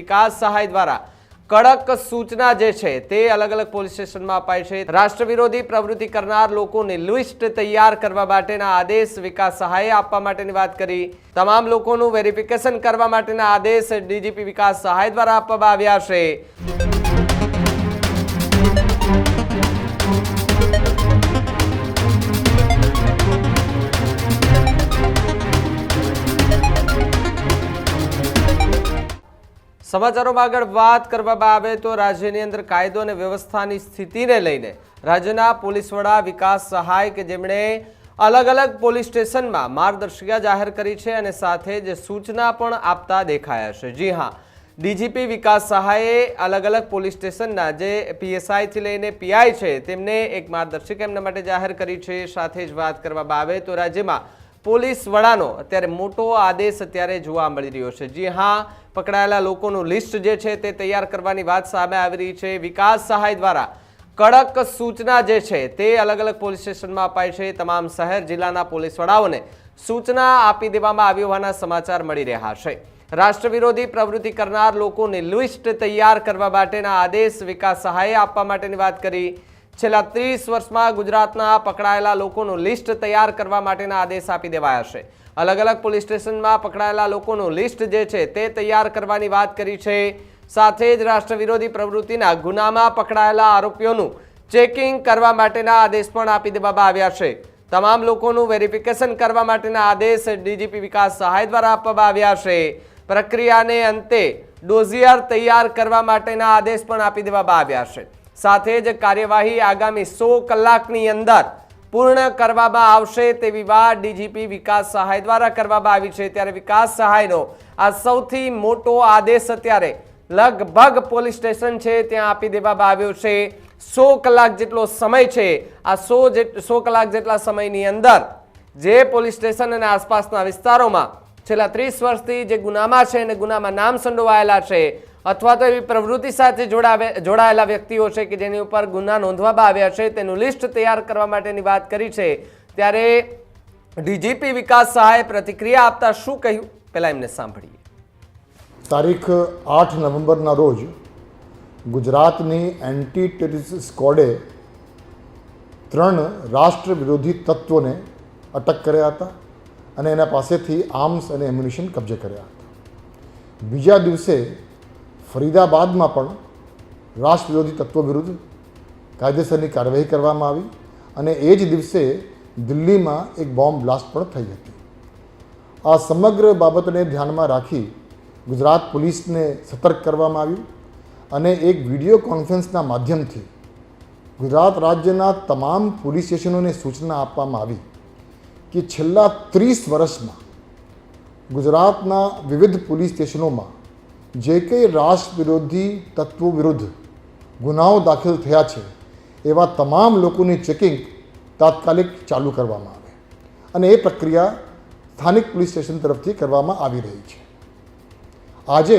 વિકાસ સહાય દ્વારા કડક સૂચના જે છે તે અલગ અલગ પોલીસ સ્ટેશનમાં અપાય છે। રાષ્ટ્ર વિરોધી પ્રવૃત્તિ કરનાર લોકોની લિસ્ટ તૈયાર કરવા માટેના આદેશ વિકાસ સહાય આપવા માટેની વાત કરી। તમામ લોકોનું વેરિફિકેશન કરવા માટેના આદેશ ડીજીપી વિકાસ સહાય દ્વારા આપવામાં આવ્યા છે। સમાચારોમાં આગળ વાત કરવામાં આવે તો રાજ્યની અંદર કાયદો અને વ્યવસ્થાની સ્થિતિને લઈને રાજ્યના પોલીસ વડા વિકાસ સહાય કે જેમણે અલગ અલગ પોલીસ સ્ટેશનમાં માર્ગદર્શિકા જાહેર કરી છે અને સાથે જ સૂચના પણ આપતા દેખાયા છે। જી હા, ડીજીપી વિકાસ સહાયે અલગ અલગ પોલીસ સ્ટેશનના જે પીએસઆઈથી લઈને પીઆઈ છે તેમને એક માર્ગદર્શિકા એમના માટે જાહેર કરી છે। સાથે જ વાત કરવામાં આવે તો રાજ્યમાં પોલીસ વડાનો અત્યારે મોટો આદેશ અત્યારે જોવા મળી રહ્યો છે। જી હા, પકડાયેલા લોકોનું લિસ્ટ જે છે તે તૈયાર કરવાની વાત સામે આવી રહી છે। વિકાસ સહાય દ્વારા કડક સૂચના જે છે તે અલગ અલગ પોલીસ સ્ટેશનમાં અપાય છે। તમામ શહેર જિલ્લાના પોલીસ વડાઓને સૂચના આપી દેવામાં આવી હોવાના સમાચાર મળી રહ્યા છે। રાષ્ટ્ર વિરોધી પ્રવૃત્તિ કરનાર લોકોની લિસ્ટ તૈયાર કરવા માટેના આદેશ વિકાસ સહાયે આપવા માટેની વાત કરી। છેલ્લા 30 વર્ષમાં ગુજરાતના પકડાયેલા લોકોનું લિસ્ટ તૈયાર કરવા માટેના આદેશ આપી દેવાયા છે। અલગ અલગ પોલીસ સ્ટેશનમાં પકડાયેલા લોકોનું લિસ્ટ જે છે તે તૈયાર કરવાની વાત કરી છે। સાથે જ રાષ્ટ્ર વિરોધી પ્રવૃત્તિના ગુનામાં પકડાયેલા આરોપીઓનું ચેકિંગ કરવા માટેના આદેશ પણ આપી દેવામાં આવ્યા છે। તમામ લોકોનું વેરિફિકેશન કરવા માટેના આદેશ ડીજીપી વિકાસ સહાય દ્વારા આપવામાં આવ્યા છે। પ્રક્રિયાને અંતે ડોઝિયર તૈયાર કરવા માટેના આદેશ પણ આપી દેવામાં આવ્યા છે। સાથે જ કાર્યવાહી આગામી 100 કલાકની અંદર પૂર્ણ કરવામાં આવશે તેવી વાત ડીજીપી વિકાસ સહાય દ્વારા કરવામાં આવી છે। ત્યારે વિકાસ સહાયનો આ સૌથી મોટો આદેશ અત્યારે લગભગ પોલીસ સ્ટેશન છે ત્યાં આપી દેવામાં આવ્યો છે। 100 કલાક જેટલો સમય છે। આ 100 કલાક જેટલા સમયની અંદર જે પોલીસ સ્ટેશન અને આસપાસના વિસ્તારોમાં છેલ્લા 30 વર્ષથી જે ગુનામાં છે અને ગુનામાં નામ સંડોવાયેલા છે અથવા તો એવી પ્રવૃત્તિ સાથે જોડાયેલા વ્યક્તિઓ છે કે જેની ઉપર ગુના નોંધવામાં આવ્યા છે તેનું લિસ્ટ તૈયાર કરવા માટેની વાત કરી છે। ત્યારે ડીજીપી વિકાસ સહાયે પ્રતિક્રિયા આપતા શું કહ્યું પહેલા એમને સાંભળીએ। તારીખ 8 નવેમ્બરના રોજ ગુજરાતની એન્ટી ટેરરિસ્ટ સ્ક્વોડે 3 રાષ્ટ્ર વિરોધી તત્વોને અટક કર્યા હતા અને એના પાસેથી આર્મ્સ અને એમ્યુનિશન કબજે કર્યા હતા। બીજા દિવસે ફરીદાબાદમાં પણ રાષ્ટ્ર વિરોધી તત્વો વિરુદ્ધ કાયદેસરની કાર્યવાહી કરવામાં આવી અને એ જ દિવસે દિલ્હીમાં એક બોમ્બ બ્લાસ્ટ પણ થઈ હતી। આ સમગ્ર બાબતને ધ્યાનમાં રાખી ગુજરાત પોલીસને સતર્ક કરવામાં આવ્યું અને એક વિડીયો કોન્ફરન્સના માધ્યમથી ગુજરાત રાજ્યના તમામ પોલીસ સ્ટેશનોને સૂચના આપવામાં આવી કે છેલ્લા 30 વર્ષમાં ગુજરાતના વિવિધ પોલીસ સ્ટેશનોમાં જે કંઈ રાષ્ટ્ર વિરોધી તત્વો વિરુદ્ધ ગુનાઓ દાખલ થયા છે એવા તમામ લોકોની ચેકિંગ તાત્કાલિક ચાલુ કરવામાં આવે અને એ પ્રક્રિયા સ્થાનિક પોલીસ સ્ટેશન તરફથી કરવામાં આવી રહી છે। આજે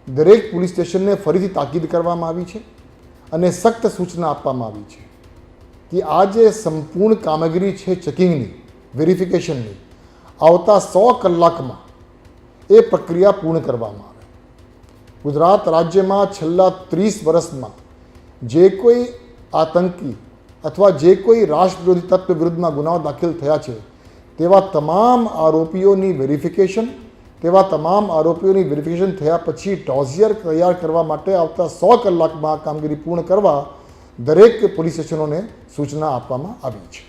દરેક પોલીસ સ્ટેશનને ફરીથી તાકીદ કરવામાં આવી છે અને સખ્ત સૂચના આપવામાં આવી છે કે આ જે સંપૂર્ણ કામગીરી છે ચેકિંગની, વેરિફિકેશનની, આવતા 100 કલાકમાં એ પ્રક્રિયા પૂર્ણ કરવામાં આવે। ગુજરાત રાજ્યમાં છેલ્લા 30 વર્ષમાં જે કોઈ આતંકી અથવા જે કોઈ રાષ્ટ્ર વિરોધી તત્વ વિરુદ્ધમાં ગુનાઓ દાખલ થયા છે તેવા તમામ આરોપીઓની વેરિફિકેશન થયા પછી ડોઝિયર તૈયાર કરવા માટે આવતા 100 કલાકમાં આ કામગીરી પૂર્ણ કરવા દરેક પોલીસ સ્ટેશનોને સૂચના આપવામાં આવી છે।